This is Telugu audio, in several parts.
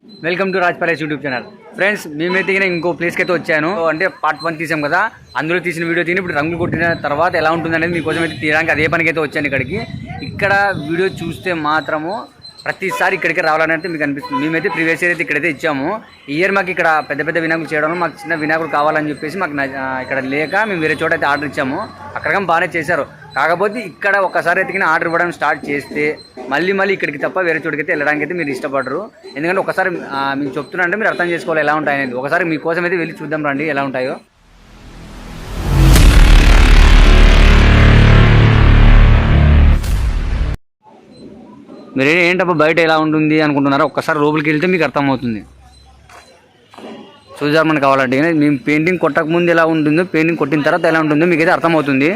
Welcome to Raj palace YouTube channel. Friends, మేమైతే ఇంకో ప్లేస్కి అయితే వచ్చాను. అంటే పార్ట్ 1 తీసాం కదా, అందులో తీసిన వీడియో తీని ఇప్పుడు రంగులు కొట్టిన తర్వాత ఎలా ఉంటుంది అనేది మీకోసం అయితే తీయడానికి అదే పనికి అయితే వచ్చాను ఇక్కడికి. ఇక్కడ వీడియో చూస్తే మాత్రము ప్రతిసారి ఇక్కడికి రావాలని మీకు అనిపిస్తుంది. మేమైతే ప్రీవియస్ ఇయర్ అయితే ఇక్కడైతే ఇచ్చాము. ఈ ఇయర్ మాకు ఇక్కడ పెద్ద పెద్ద వినాయకులు చేయడంలో మాకు చిన్న వినాయకుడు కావాలని చెప్పేసి మాకు ఇక్కడ లేక మేము వేరే చోట అయితే ఆర్డర్ ఇచ్చాము. అక్కడ బాగానే చేశారు. కాకపోతే ఇక్కడ ఒక్కసారి అయితే ఆర్డర్ ఇవ్వడం స్టార్ట్ చేస్తే మళ్ళీ ఇక్కడికి తప్ప వేరే చోటుకైతే వెళ్ళడానికి అయితే మీరు ఇష్టపడరు. ఎందుకంటే ఒకసారి మీకు చెప్తున్నా అంటే మీరు అర్థం చేసుకోవాలి ఎలా ఉంటాయనేది. ఒకసారి మీకోసం అయితే వెళ్ళి చూద్దాం రండి ఎలా ఉంటాయో. మీరు ఏంటబ్బా బయట ఎలా ఉంటుంది అనుకుంటున్నారా? ఒక్కసారి లోపలికి వెళ్తే మీకు అర్థమవుతుంది. చూద్దాం మనకు కావాలంటే మేము పెయింటింగ్ కొట్టక ముందు ఎలా ఉంటుందో, పెయింటింగ్ కొట్టిన తర్వాత ఎలా ఉంటుందో మీకైతే అర్థమవుతుంది.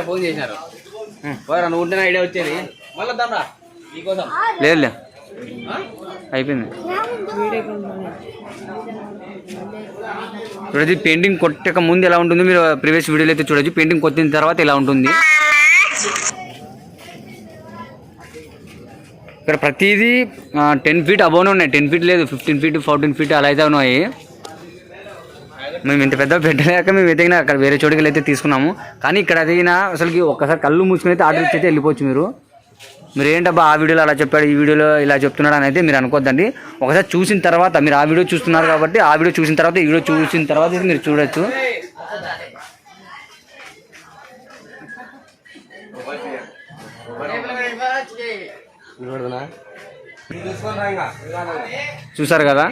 ఫోన్ చేశారు నువ్వు ఉంటేనే ఐడియా వచ్చేది. లేదు అయిపోయింది. చూడొచ్చు పెయింటింగ్ కొట్టక ముందు ఎలా ఉంటుంది, మీరు ప్రీవియస్ వీడియోలో అయితే చూడొచ్చు. పెయింటింగ్ కొట్టిన తర్వాత ఎలా ఉంటుంది. ఇక్కడ ప్రతిదీ 10 feet అబోనే ఉన్నాయి. 10 feet లేదు, 15 feet 14 feet అలా అయితే ఉన్నాయి. మేము ఇంత పెద్ద పెట్టలేక మేము ఎదిగినా అక్కడ వేరే చోటుకి అయితే తీసుకున్నాము. కానీ ఇక్కడ ఎదిగినా అసలుకి ఒక్కసారి కళ్ళు మూసుకుని అయితే ఆర్డర్ ఇచ్చి అయితే వెళ్ళిపోవచ్చు. మీరు ఏంటబ్బా ఆ వీడియోలో అలా చెప్పాడు, ఈ వీడియోలో ఇలా చెప్తున్నాడు అని అయితే మీరు అనుకోద్దండి. ఒకసారి చూసిన తర్వాత, మీరు ఆ వీడియో చూస్తున్నారు కాబట్టి ఆ వీడియో చూసిన తర్వాత, ఈ వీడియో చూసిన తర్వాత మీరు చూడొచ్చు. చూసారు కదా,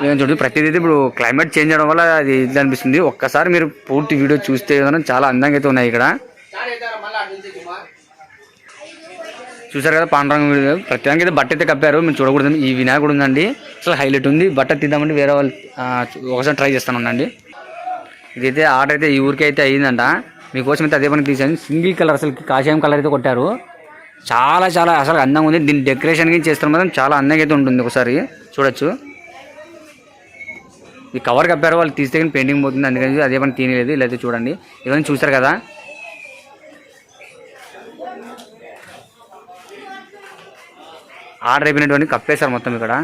నేను చూడండి ప్రతిదీ ఇప్పుడు క్లైమేట్ చేంజ్ అవడం వల్ల అది ఇది అనిపిస్తుంది. ఒక్కసారి మీరు పూర్తి వీడియో చూస్తే చాలా అందంగా అయితే ఉన్నాయి. ఇక్కడ చూసారు కదా పాండురంగ వీడియో. ప్రతిదానికి అయితే బట్ట అయితే కప్పారు, మీరు చూడకూడదు. ఈ వినాయకుడు ఉందండి, అసలు హైలైట్ ఉంది. బట్ట తీద్దామంటే వేరే వాళ్ళు ఒకసారి ట్రై చేస్తాను ఉండండి. ఇదైతే ఆర్డర్ అయితే ఈ ఊరికి అయితే అయ్యిందంట. మీకోసం అయితే అదే పని తీసాను. సింగిల్ కలర్, అసలు కాషాయం కలర్ అయితే కొట్టారు. చాలా అసలు అందంగా ఉంది. దీన్ని డెకరేషన్కి చేస్తారు మాత్రం చాలా అందంగా అయితే ఉంటుంది. ఒకసారి చూడొచ్చు. ఈ కవర్ కప్పారు, వాళ్ళు తీస్తే కానీ పెయింటింగ్ పోతుంది, అందుకని అదే పని తీయలేదు. ఇలా అయితే చూడండి, ఇవన్నీ చూసారు కదా. ఆర్డర్ అయిపోయినటువంటి కప్పేశారు మొత్తం. ఇక్కడ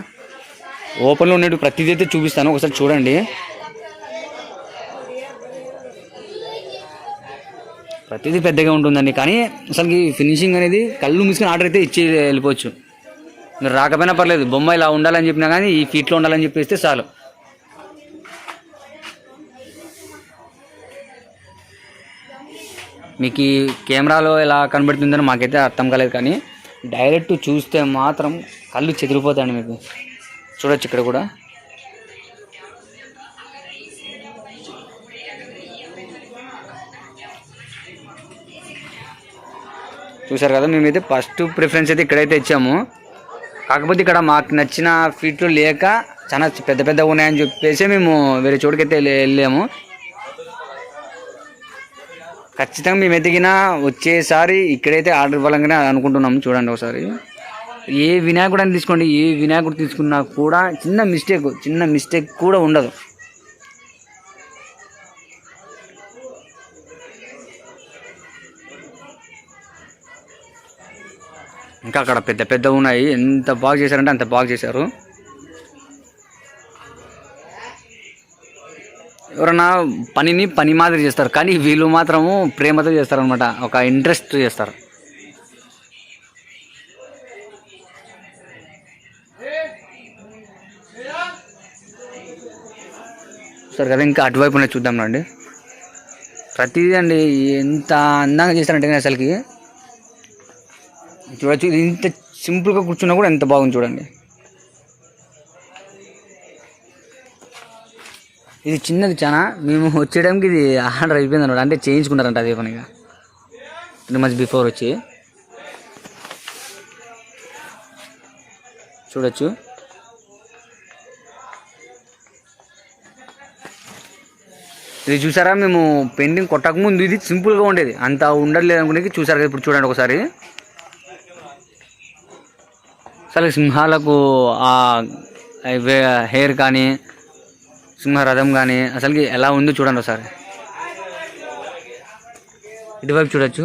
ఓపెన్లో ఉన్నట్టు ప్రతిదీ అయితే చూపిస్తాను, ఒకసారి చూడండి. ప్రతిదీ పెద్దగా ఉంటుందండి, కానీ అసలు ఫినిషింగ్ అనేది కళ్ళు మూసుకొని ఆర్డర్ అయితే ఇచ్చి వెళ్ళిపోవచ్చు. మీరు రాకపోయినా పర్లేదు, బొమ్మ ఇలా ఉండాలని చెప్పినా కానీ ఈ ఫీట్లో ఉండాలని చెప్పేస్తే చాలు. మీకు ఈ కెమెరాలో ఎలా కనబడుతుందని మాకైతే అర్థం కాలేదు, కానీ డైరెక్ట్ చూస్తే మాత్రం కళ్ళు చెదిరిపోతాయండి. మీకు చూడొచ్చు ఇక్కడ కూడా. చూసారు కదా, మేమైతే ఫస్ట్ ప్రిఫరెన్స్ అయితే ఇక్కడైతే ఇచ్చాము. కాకపోతే ఇక్కడ మాకు నచ్చిన ఫీట్లు లేక చాలా పెద్ద ఉన్నాయని చెప్పేసి మేము వేరే చోటుకైతే వెళ్ళాము. ఖచ్చితంగా మేము ఎదిగిన వచ్చేసారి ఇక్కడైతే ఆర్డర్ ఇవ్వాలని అనుకుంటున్నాము. చూడండి ఒకసారి, ఏ వినాయకుడు అని తీసుకోండి, ఏ వినాయకుడు తీసుకున్నా కూడా చిన్న మిస్టేక్ కూడా ఉండదు. ఇంకా అక్కడ పెద్ద ఉన్నాయి. ఎంత బాగా చేశారంటే అంత బాగా చేశారు. ఎవరన్నా పని మాదిరి చేస్తారు, కానీ వీళ్ళు మాత్రము ప్రేమతో చేస్తారు అనమాట. ఒక ఇంట్రెస్ట్ చేస్తారు. సరే కదా, ఇంకా అటువైపు ఉన్నాయి, చూద్దాం రండి. ప్రతిదీ అండి ఎంత అందంగా చేస్తారంటే అసలుకి చూడచ్చు. ఇంత సింపుల్గా కూర్చున్నా కూడా ఎంత బాగుంది చూడండి. ఇది చిన్నది చాలా, మేము వచ్చేయడానికి ఇది ఆర్డర్ అయిపోయింది అనమాట. అంటే చేయించుకుంటారంట అదే పనిగా 3 months బిఫోర్ వచ్చి. చూడొచ్చు. ఇది చూసారా, మేము పెయింటింగ్ కొట్టకముందు ఇది సింపుల్గా ఉండేది, అంత ఉండలేదు అనుకునే. చూసారు కదా, ఇప్పుడు చూడండి ఒకసారి. అసలు సింహాలకు ఆ హెయిర్ కానీ, సింహరథం కానీ అసలుకి ఎలా ఉందో చూడండి ఒకసారి. ఇటువైపు చూడొచ్చు.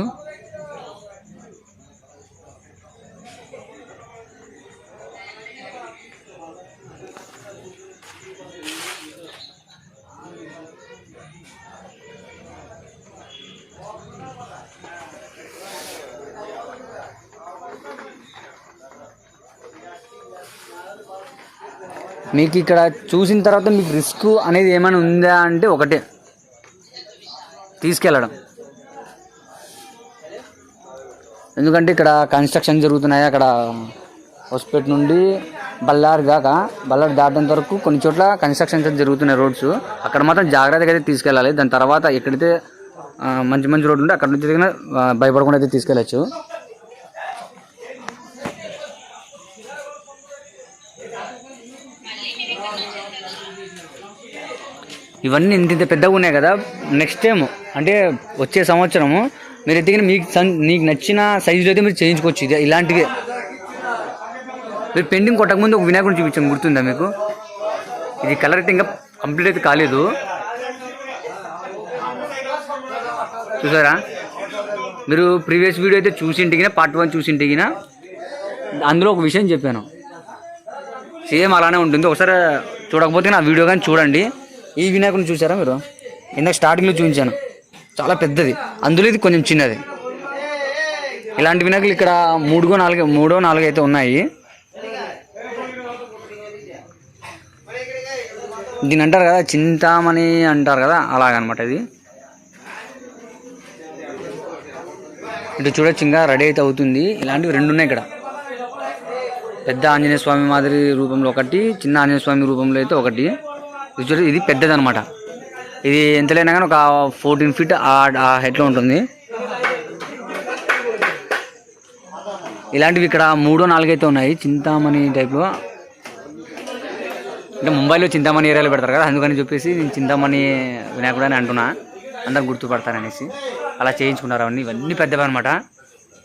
మీకు ఇక్కడ చూసిన తర్వాత మీకు రిస్క్ అనేది ఏమైనా ఉందా అంటే ఒకటే, తీసుకెళ్ళడం. ఎందుకంటే ఇక్కడ కన్స్ట్రక్షన్ జరుగుతున్నాయి. అక్కడ హొస్పేట్ నుండి బళ్ళారి దాకా, బళ్ళారి దాటేంత వరకు కొన్ని చోట్ల కన్స్ట్రక్షన్స్ జరుగుతున్నాయి రోడ్స్. అక్కడ మాత్రం జాగ్రత్తగా అయితే తీసుకెళ్ళాలి. దాని తర్వాత ఎక్కడైతే మంచి మంచి రోడ్లు ఉంటే అక్కడ నుంచి దిగిన భయపడకుండా అయితే తీసుకెళ్ళచ్చు. ఇవన్నీ ఇంత పెద్దగా ఉన్నాయి కదా. నెక్స్ట్ టైం అంటే వచ్చే సంవత్సరము మీరు ఎత్తికిన మీకు నచ్చిన సైజులో అయితే మీరు చేయించుకోవచ్చు. ఇది ఇలాంటివి మీరు పెయింటింగ్ కొట్టకముందు ఒక వినాయకుడిని చూపించాను, గుర్తుందా మీకు? ఇది కలర్ అయితే ఇంకా కంప్లీట్ అయితే కాలేదు, చూసారా? మీరు ప్రీవియస్ వీడియో అయితే చూసింటిగిన, పార్ట్ 1 చూసింటిగిన, అందులో ఒక విషయం చెప్పాను, సేమ్ అలానే ఉంటుంది. ఒకసారి చూడకపోతే నా వీడియో కానీ చూడండి. ఈ వినాయకుడిని చూసారా మీరు? ఇందాక స్టార్టింగ్లో చూపించాను, చాలా పెద్దది, అందులో ఇది కొంచెం చిన్నది. ఇలాంటి వినాయకులు ఇక్కడ 3-4 అయితే ఉన్నాయి. దీని అంటారు కదా చింతామణి అంటారు కదా, అలాగనమాట ఇది. ఇటు చూడొచ్చు, ఇంకా రెడీ అయితే అవుతుంది. ఇలాంటివి 2 ఉన్నాయి ఇక్కడ. పెద్ద ఆంజనేయ స్వామి మాదిరి రూపంలో ఒకటి, చిన్న ఆంజనేయ స్వామి రూపంలో అయితే ఒకటి. ఇది చూడండి, ఇది పెద్దది అనమాట. ఇది ఎంతలైనా కానీ ఒక 14 feet ఆ హైట్లో ఉంటుంది. ఇలాంటివి ఇక్కడ 3-4 అయితే ఉన్నాయి చింతామణి టైప్లో. అంటే ముంబైలో చింతామణి ఏరియాలో పెడతారు కదా, అందుకని చెప్పేసి నేను చింతామణి వినాయకుడు అని అంటున్నా, అందరు గుర్తుపడతారనేసి అలా చేయించుకున్నారు. ఇవన్నీ పెద్దవి అనమాట,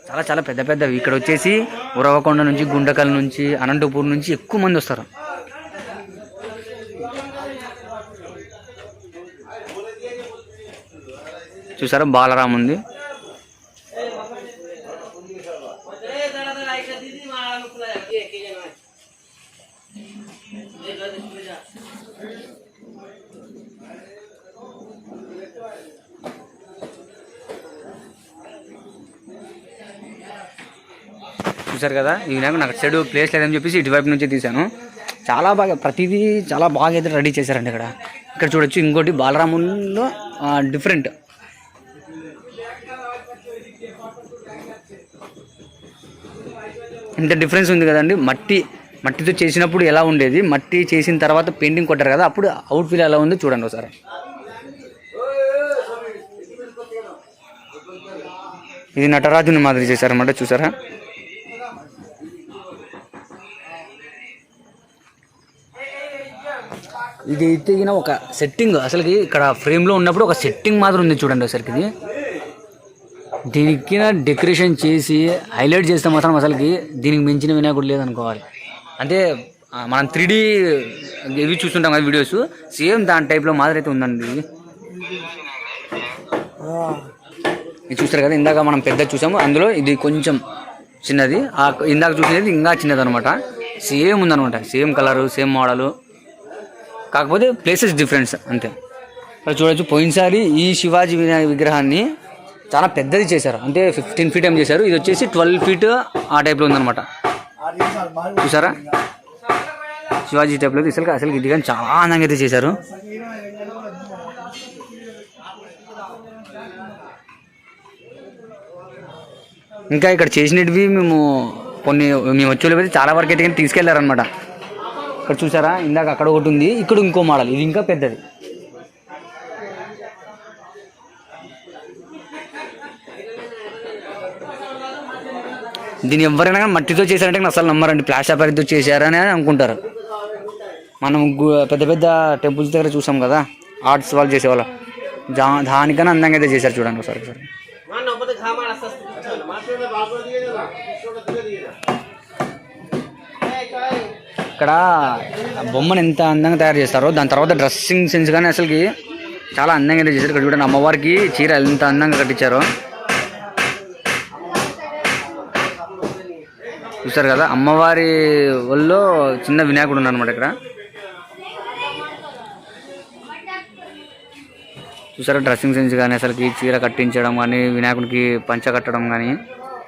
చాలా చాలా పెద్ద పెద్దవి. ఇక్కడ వచ్చేసి ఉరవకొండ నుంచి, గుండకల్ నుంచి, అనంతపూర్ నుంచి ఎక్కువ మంది వస్తారు. చూసారా, బాలరామ్ ఉంది. చూసారు కదా, ఈ వినాయకుడు నాకు సైడ్ ప్లేస్ లేదని చెప్పేసి ఇటువైపు నుంచి తీశాను. చాలా బాగా, ప్రతిదీ చాలా బాగా అయితే రెడీ చేశారండి. ఇక్కడ చూడొచ్చు. ఇంకోటి బాలరాములో డిఫరెంట్, ఇంత డిఫరెన్స్ ఉంది కదండి. మట్టితో చేసినప్పుడు ఎలా ఉండేది, మట్టి చేసిన తర్వాత పెయింటింగ్ కొట్టారు కదా, అప్పుడు అవుట్ ఫీల్ ఎలా ఉందో చూడండి ఒకసారి. ఇది నటరాజుని మాదిరి చేశారన్నమాట, చూసారా? ఇది తెగిన ఒక సెట్టింగ్, అసలుకి ఇక్కడ ఫ్రేమ్లో ఉన్నప్పుడు ఒక సెట్టింగ్ మాత్రం ఉంది చూడండి అసలుకి. ఇది దీనికి డెకరేషన్ చేసి హైలైట్ చేస్తే మాత్రం అసలుకి దీనికి మించిన వినాయకుడు లేదనుకోవాలి. అంటే మనం 3D ఇవి చూస్తుంటాం కదా వీడియోస్, సేమ్ దాని టైప్లో మాదిరి అయితే ఉందండి. ఇది చూస్తారు కదా, ఇందాక మనం పెద్ద చూసాము, అందులో ఇది కొంచెం చిన్నది. ఇందాక చూసినది ఇంకా చిన్నది అనమాట. సేమ్ ఉందనమాట, సేమ్ కలరు, సేమ్ మోడలు, కాకపోతే ప్లేసెస్ డిఫరెన్స్ అంతే. ఇక్కడ చూడొచ్చు, పోయినసారి ఈ శివాజీ విగ్రహాన్ని చాలా పెద్దది చేశారు, అంటే 15 feet ఏం చేశారు. ఇది వచ్చేసి 12 feet ఆ టైప్లో ఉందన్నమాట. చూసారా, శివాజీ టైప్లో అసలు ఇది కానీ చాలా అందంగా అయితే చేశారు. ఇంకా ఇక్కడ చేసినవి మేము వచ్చేది చాలా వరకు అయితే తీసుకెళ్లారనమాట. ఇక్కడ చూసారా, ఇందాక అక్కడ ఒకటి ఉంది, ఇక్కడ ఇంకో మోడల్, ఇది ఇంకా పెద్దది. దీన్ని ఎవరైనా కానీ మట్టితో చేశారంటే అసలు నమ్మరండి, ప్లాస్టర్ పేపర్తో చేశారని అనుకుంటారు. మనం పెద్ద పెద్ద టెంపుల్స్ దగ్గర చూసాం కదా, ఆర్ట్స్ వాళ్ళు చేసేవాళ్ళు, దానికన్నా అందంగా అయితే చేశారు. చూడండి ఒకసారి. ఇక్కడ బొమ్మను ఎంత అందంగా తయారు చేస్తారో, దాని తర్వాత డ్రెస్సింగ్ సెన్స్ కానీ అసలుకి చాలా అందంగా అయితే చేశారు. ఇక్కడ చూడండి, అమ్మవారికి చీర ఎంత అందంగా కట్టించారో చూసారు కదా. అమ్మవారి ఒళ్ళో చిన్న వినాయకుడు ఉన్నారనమాట ఇక్కడ. చూసారా, డ్రెస్సింగ్ సెన్స్ కానీ అసలుకి చీర కట్టించడం కానీ, వినాయకుడికి పంచ కట్టడం కానీ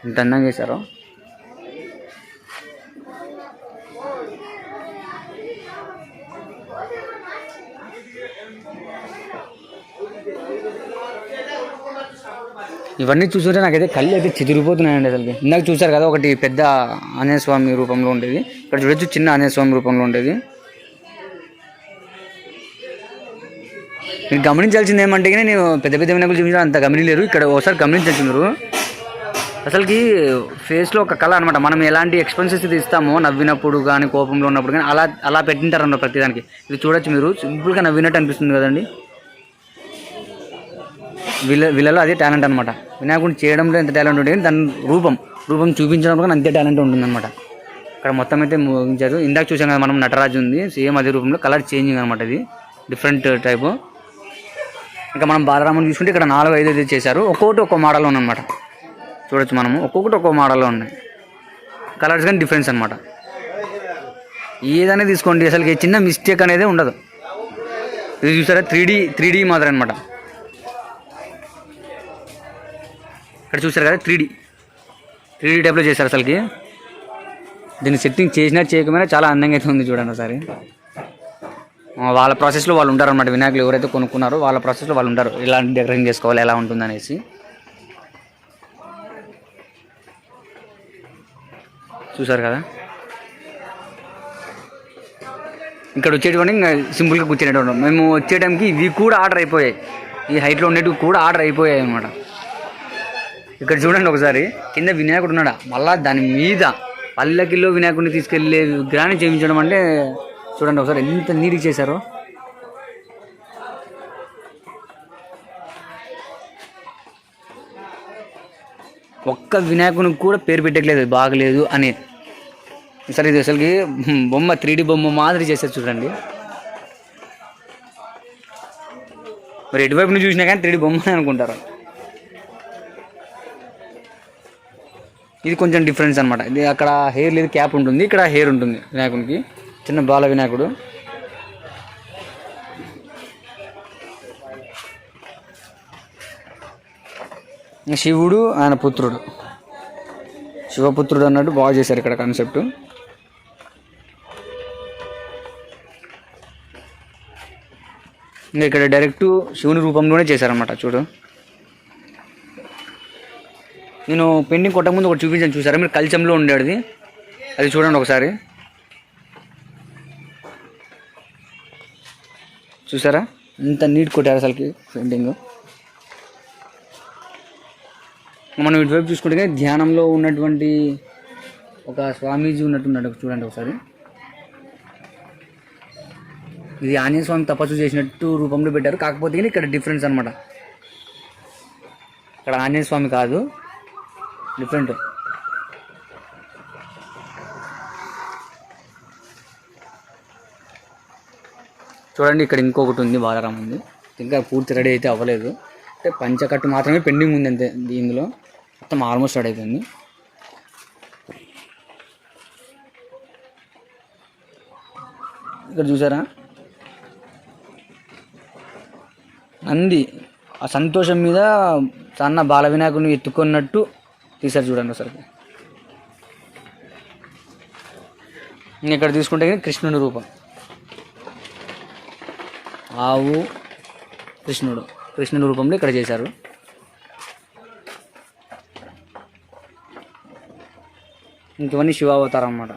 ఇంత అందంగా చేశారు. ఇవన్నీ చూస్తుంటే నాకైతే కళ్ళు అయితే చెదిరిపోతున్నాయండి అసలుకి. ఇందాక చూసారు కదా ఒకటి పెద్ద ఆంజనేయ స్వామి రూపంలో ఉండేది, ఇక్కడ చూడొచ్చు చిన్న ఆంజనేయ స్వామి రూపంలో ఉండేది. మీరు గమనించాల్సింది ఏమంటే నేను పెద్ద పెద్ద వినాయకులు చూపించాను అంత గమనిలేరు, ఇక్కడ ఒకసారి గమనించచ్చు మీరు. అసలుకి ఫేస్లో ఒక కళ అనమాట. మనం ఎలాంటి ఎక్స్పెన్సెస్ ఇది ఇస్తామో నవ్వినప్పుడు కానీ కోపంలో ఉన్నప్పుడు కానీ అలా అలా పెట్టింటారన్నమాట ప్రతిదానికి. ఇది చూడొచ్చు మీరు, సింపుల్గా నవ్వినట్టు అనిపిస్తుంది కదండి. వీళ్ళలో అదే టాలెంట్ అనమాట. వినాయకుడిని చేయడంలో ఎంత టాలెంట్ ఉంటుంది కానీ దాని రూపం చూపించడంలో కానీ అంతే టాలెంట్ ఉంటుందన్నమాట. ఇక్కడ మొత్తం అయితే ముగించారు. ఇందాక చూసాం కదా మనం నటరాజు ఉంది, సేమ్ అదే రూపంలో కలర్ చేంజింగ్ అనమాట. ఇది డిఫరెంట్ టైపు. ఇంకా మనం బాలరాముని చూసుకుంటే ఇక్కడ 4-5 అయితే చేశారు. ఒక్కొక్కటి ఒక్కో మోడల్లో ఉందన్నమాట. చూడొచ్చు మనము, ఒక్కొక్కటి ఒక్కో మోడల్లో ఉన్నాయి. కలర్స్ కానీ డిఫరెన్స్ అనమాట. ఏదైనా తీసుకోండి అసలుకి చిన్న మిస్టేక్ అనేది ఉండదు. ఇది చూసారా 3D మాదిరి అనమాట. ఇక్కడ చూసారు కదా 3D టైప్లో చేశారు అసలుకి. దీన్ని సెట్టింగ్ చేసినా చేయకపోయినా చాలా అందంగా అయితే ఉంది చూడండి ఒకసారి. వాళ్ళ ప్రాసెస్లో వాళ్ళు ఉంటారన్నమాట. వినాయకులు ఎవరైతే కొనుక్కున్నారో వాళ్ళ ప్రాసెస్లో వాళ్ళు ఉంటారు, ఇలాంటి డెకరేషన్ చేసుకోవాలి ఎలా ఉంటుంది అనేసి. చూసారు కదా ఇక్కడ వచ్చేటువంటి ఇంకా సింపుల్గా కూర్చునేటువంటి. మేము వచ్చే టైంకి ఇవి కూడా ఆర్డర్ అయిపోయాయి, ఈ హైట్లో ఉండేటివి కూడా ఆర్డర్ అయిపోయాయి అనమాట. ఇక్కడ చూడండి ఒకసారి కింద వినాయకుడు ఉన్నాడా, మళ్ళా దాని మీద పల్లకిలో వినాయకుడిని తీసుకెళ్ళే విగ్రహాన్ని చేయించడం అంటే చూడండి ఒకసారి ఎంత నీట్గా చేశారో. ఒక్క వినాయకునికి కూడా పేరు పెట్టట్లేదు బాగలేదు అని. సరే ఇది అసలుకి బొమ్మ 3D బొమ్మ మాదిరి చేశారు చూడండి. మరి ఎటువైపు నుంచి చూసినా కానీ 3D బొమ్మ అనుకుంటారు. ఇది కొంచెం డిఫరెన్స్ అనమాట. ఇది అక్కడ హెయిర్ లేదు, క్యాప్ ఉంటుంది, ఇక్కడ హెయిర్ ఉంటుంది వినాయకునికి. చిన్న బాల వినాయకుడు. శివుడు ఆయన పుత్రుడు, శివపుత్రుడు అన్నట్టు బాగా చేశారు ఇక్కడ కాన్సెప్ట్. ఇంకా ఇక్కడ డైరెక్ట్ శివుని రూపంలోనే చేశారనమాట. చూడు నేను పెయింటింగ్ కొట్టక ముందు ఒకటి చూపించాను చూసారా మీరు, కల్చంలో ఉండేది అది చూడండి ఒకసారి. చూసారా ఇంత నీట్ కొట్టారు అసలుకి పెయింటింగ్. మనం ఇటువైపు చూసుకుంటే ధ్యానంలో ఉన్నటువంటి ఒక స్వామీజీ ఉన్నట్టున్నాడు చూడండి ఒకసారి. ఇది ఆంజనేయ స్వామి తపస్సు చేసినట్టు రూపంలో పెట్టారు, కాకపోతే ఇక్కడ డిఫరెన్స్ అనమాట. ఇక్కడ ఆంజనేయ స్వామి కాదు, డిఫరెంట్. చూడండి ఇక్కడ ఇంకొకటి ఉంది, బాలరాం ఉంది. ఇంకా పూర్తి రెడీ అయితే అవ్వలేదు, అంటే పంచకట్టు మాత్రమే పెండింగ్ ఉంది అంతే. ఇందులో మొత్తం ఆల్మోస్ట్ రెడీ అయిపోయింది. ఇక్కడ చూసారా నంది ఆ సంతోషం మీద సన్న బాల వినాయకుడిని ఎత్తుకున్నట్టు తీశారు చూడండి ఒకసారి. ఇక్కడ తీసుకుంటే కృష్ణుని రూపం, ఆవు కృష్ణుని రూపంలో ఇక్కడ చేశారు. ఇంకవన్నీ శివావతారం అన్నమాట.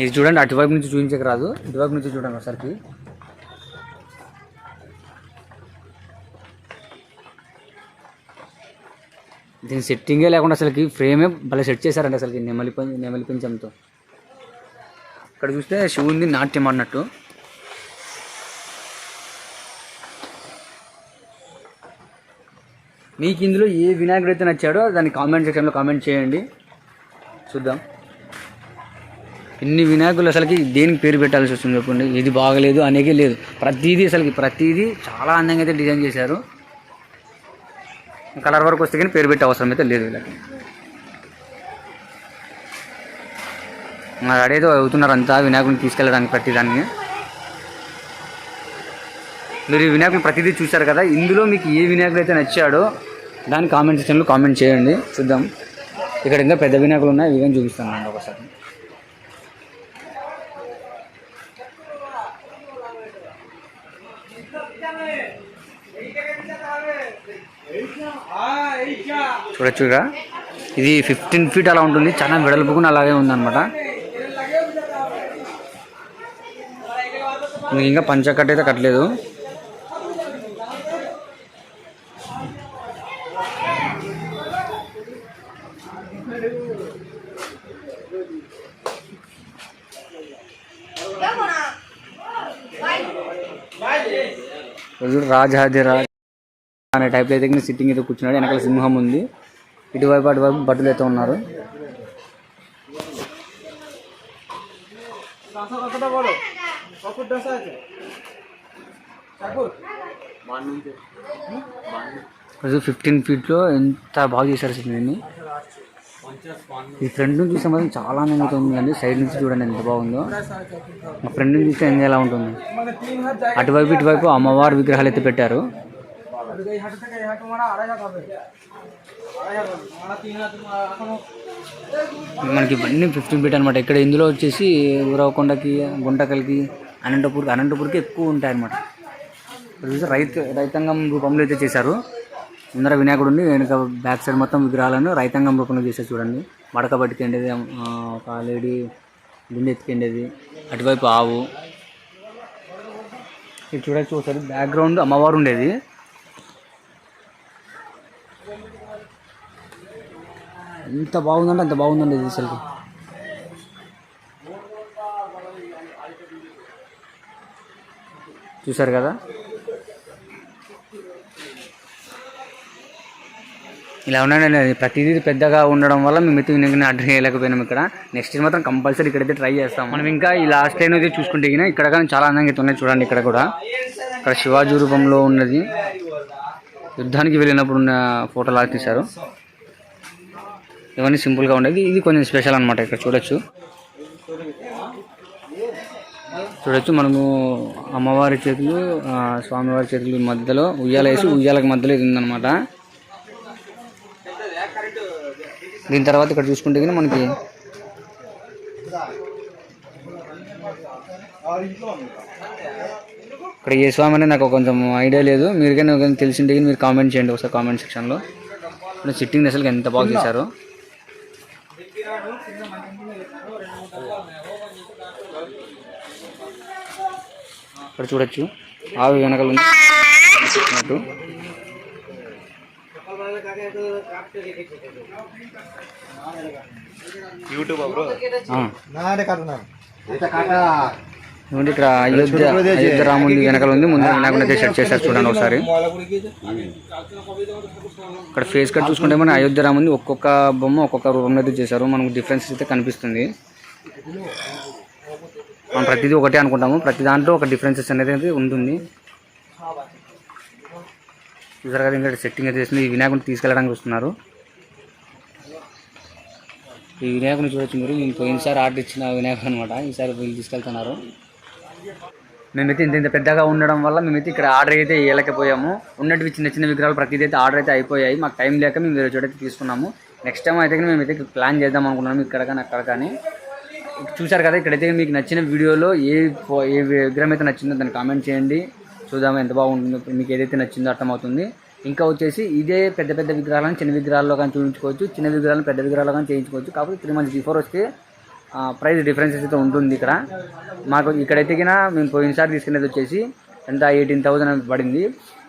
ఇది చూడండి అటువైపు నుంచి చూపించక రాదు, ఇటువైపు నుంచి చూడండి ఒకసారికి. దీని సెట్టింగే లేకుండా అసలుకి ఫ్రేమే భలే సెట్ చేశారండి అసలుకి నెమలి పింఛంతో. ఇక్కడ చూస్తే శివుంది నాట్యం అన్నట్టు. మీకు ఇందులో ఏ వినాయకుడు అయితే నచ్చాడో దాన్ని కామెంట్ సెక్షన్లో కామెంట్ చేయండి, చూద్దాం. ఇన్ని వినాయకులు అసలుకి దేనికి పేరు పెట్టాల్సి వస్తుంది చెప్పండి. ఇది బాగలేదు అనేకే లేదు, ప్రతిదీ చాలా అందంగా అయితే డిజైన్ చేశారు. కలర్ వర్క్ వస్తే కానీ పేరు పెట్టే అవసరం అయితే లేదు వీళ్ళకి. అడేదో అవుతున్నారు అంతా వినాయకుడిని తీసుకెళ్ళడానికి ప్రతిదాన్ని. మీరు ఈ వినాయకుని ప్రతిదీ చూశారు కదా, ఇందులో మీకు ఏ వినాయకుడు అయితే నచ్చాడో దాన్ని కామెంట్ సెక్షన్లో కామెంట్ చేయండి, చూద్దాం. ఇక్కడ ఇంకా పెద్ద వినాయకులు ఉన్నాయి, ఇవి చూపిస్తాను అండి ఒకసారి. చూడొచ్చు ఇక ఇది 15 feet అలా ఉంటుంది, చాలా వెడల్పుకుని అలాగే ఉందన్నమాట. మీకు ఇంకా పంచకట్ట అయితే కట్టలేదు. రాజాధిరాజ్ అనే టైప్లో అయితే సిట్టింగ్ అయితే కూర్చున్నాడు. వెనకాల సింహం ఉంది, ఇటువైపు అటువైపు భటులు అయితే ఉన్నారు. రోజు 15 feet ఎంత బాగా చేశారు సిట్టింగ్. ఈ ఫ్రంట్ నుంచి చూస్తే మాత్రం చాలా అందంగా ఉందండి. సైడ్ నుంచి చూడండి ఎంత బాగుందో. మా ఫ్రంట్ నుంచి చూస్తే ఎంత ఎలా ఉంటుంది. అటువైపు ఇటువైపు అమ్మవారి విగ్రహాలు అయితే పెట్టారు. మనకి ఇవన్నీ 15 feet అనమాట. ఇక్కడ ఇందులో వచ్చేసి ఊరవకొండకి, గుంటకల్కి, అనంతపూర్కి ఎక్కువ ఉంటాయి అనమాట. చూస్తే రైతాంగం రూపంలో అయితే చేశారు. ముందర వినాయకుడు ఉండి వెనుక బ్యాక్ సైడ్ మొత్తం విగ్రహాలను రైతాంగం రూపంలో చేశారు. చూడండి, మడక పట్టుకెండేది, ఒక లేడీ గుండె ఎత్తుకెండేది, అటువైపు ఆవు. ఇది చూడొచ్చు ఒకసారి. బ్యాక్గ్రౌండ్ అమ్మవారు ఉండేది. ఎంత బాగుందంటే అంత బాగుందండి ఇది అసలు. చూసారు కదా, ఇలా ఉన్నాయండి. ప్రతిదీ పెద్దగా ఉండడం వల్ల మేము అయితే వినాయకుడిని ఆర్డర్ చేయలేకపోయినాం. ఇక్కడ నెక్స్ట్ ఇయర్ మాత్రం కంపల్సరీ ఇక్కడైతే ట్రై చేస్తాం. మనం ఇంకా ఈ లాస్ట్ లైన్ అయితే చూసుకుంటే ఇక్కడ కానీ చాలా అందంగా అయితే ఉన్నాయి. చూడండి, ఇక్కడ కూడా ఇక్కడ శివాజీ రూపంలో ఉన్నది, యుద్ధానికి వెళ్ళినప్పుడు ఉన్న ఫోటోలు ఆగి తీశారు. ఇవన్నీ సింపుల్గా ఉండేది. ఇది కొంచెం స్పెషల్ అనమాట. ఇక్కడ చూడొచ్చు మనము అమ్మవారి చేతులు, స్వామివారి చేతులు మధ్యలో ఉయ్యాల వేసి ఉయ్యాలకు మధ్యలో ఇది ఉందన్నమాట. దీని తర్వాత ఇక్కడ చూసుకుంటే మనకి ఇక్కడ ఏ స్వామి అనేది నాకు కొంచెం ఐడియా లేదు. మీరు కానీ తెలిసింటే మీరు కామెంట్ చేయండి ఒకసారి కామెంట్ సెక్షన్లో. సిట్టింగ్ అసలు ఎంత బాగా చేశారు. ఇక్కడ చూడొచ్చు ఆవు వెనకలు ఉన్నట్టు. ఇక్కడ అయోధ్య రాముడి వెనకాల ఉంది, ముందు వినాయకుడి సెట్ చేశారు. చూడండి ఒకసారి. ఇక్కడ ఫేస్ కట్ చూసుకుంటే మన అయోధ్య రాముడి ఒక్కొక్క బొమ్మ ఒక్కొక్క రూపంలో అయితే చేశారు. మనకు డిఫరెన్స్ అయితే కనిపిస్తుంది. మనం ప్రతిదీ ఒకటే అనుకుంటాము, ప్రతి దాంట్లో ఒక డిఫరెన్సెస్ అనేది ఉంటుంది. చూసారు కదా, ఇంకా సెట్టింగ్ అయితే చేస్తుంది. ఈ వినాయకుడిని తీసుకెళ్ళడానికి వస్తున్నారు. ఈ వినాయకుడిని చూడొచ్చు మీరు. మేము పోయినసారి ఆర్డర్ ఇచ్చిన వినాయకుడు అనమాట. ఈసారి వీళ్ళు తీసుకెళ్తున్నారు. మేమైతే ఇంత పెద్దగా ఉండడం వల్ల మేమైతే ఇక్కడ ఆర్డర్ అయితే వేయలేకపోయాము. ఉన్నట్టు చిన్న చిన్న విగ్రహాలు ప్రతిదీ అయితే ఆర్డర్ అయితే అయిపోయాయి. మాకు టైం లేక మేము వేరే చోటైతే తీసుకున్నాము. నెక్స్ట్ టైం అయితే మేమైతే ప్లాన్ చేద్దాం అనుకున్నాము, ఇక్కడ కానీ అక్కడ కానీ. చూసారు కదా, ఇక్కడైతే మీకు నచ్చిన వీడియోలో ఏ విగ్రహం అయితే నచ్చిందో దాన్ని కామెంట్ చేయండి. చూద్దాము ఎంత బాగుంటుందో, మీకు ఏదైతే నచ్చిందో అర్థమవుతుంది. ఇంకా వచ్చేసి ఇదే పెద్ద పెద్ద విగ్రహాలను చిన్న విగ్రహాల్లో కానీ చూపించుకోవచ్చు, చిన్న విగ్రహాలను పెద్ద విగ్రహాల్లో కానీ చేయించుకోవచ్చు. కాకపోతే 3 months బిఫోర్ వస్తే ప్రైస్ డిఫరెన్సెస్ అయితే ఉంటుంది. ఇక్కడ మాకు ఇక్కడైతే మేము పోయినసారి తీసుకునేది వచ్చేసి ఎంత 18,000 పడింది.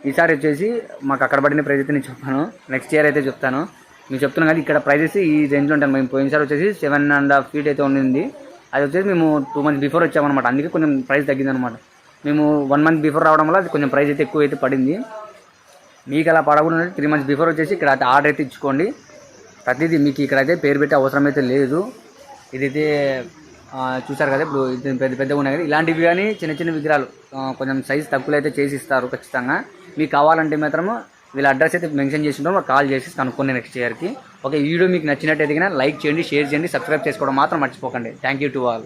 ఈసారి వచ్చేసి మాకు అక్కడ పడిన ప్రైస్ అయితే నేను చెప్పాను. నెక్స్ట్ ఇయర్ అయితే చెప్తాను. మీకు చెప్తున్నాను కదా, ఇక్కడ ప్రైజెస్ ఈ రేంజ్లో ఉంటాను. మేము పోయినసారి వచ్చేసి 7.5 feet అయితే ఉండింది. అది వచ్చేసి మేము 2 months బిఫోర్ వచ్చామన్నమాట. అందుకే కొంచెం ప్రైస్ తగ్గిందనమాట. మేము 1 month బిఫోర్ రావడం వల్ల అది కొంచెం ప్రైస్ అయితే ఎక్కువ అయితే పడింది. మీకు అలా పడకుండా 3 months బిఫోర్ వచ్చేసి ఇక్కడ అయితే ఆర్డర్ అయితే ఇచ్చుకోండి. ప్రతిదీ మీకు ఇక్కడైతే పేరు పెట్టే అవసరం అయితే లేదు. ఇదైతే చూసారు కదా, ఇప్పుడు ఇది పెద్ద పెద్దగా ఉన్నాయి కదా. ఇలాంటివి కానీ చిన్న చిన్న విగ్రహాలు కొంచెం సైజ్ తక్కువలో అయితే చేసి ఇస్తారు ఖచ్చితంగా. మీకు కావాలంటే మాత్రం వీళ్ళ అడ్రస్ అయితే మెన్షన్ చేసి ఉంటాం, కాల్ చేసి కనుక్కోండి నెక్స్ట్ ఇయర్కి. ఓకే, ఈ వీడియో మీకు నచ్చినట్టయితే లైక్ చేయండి, షేర్ చేయండి, సబ్స్క్రైబ్ చేసుకోవడం మాత్రం మర్చిపోకండి. Thank you to all.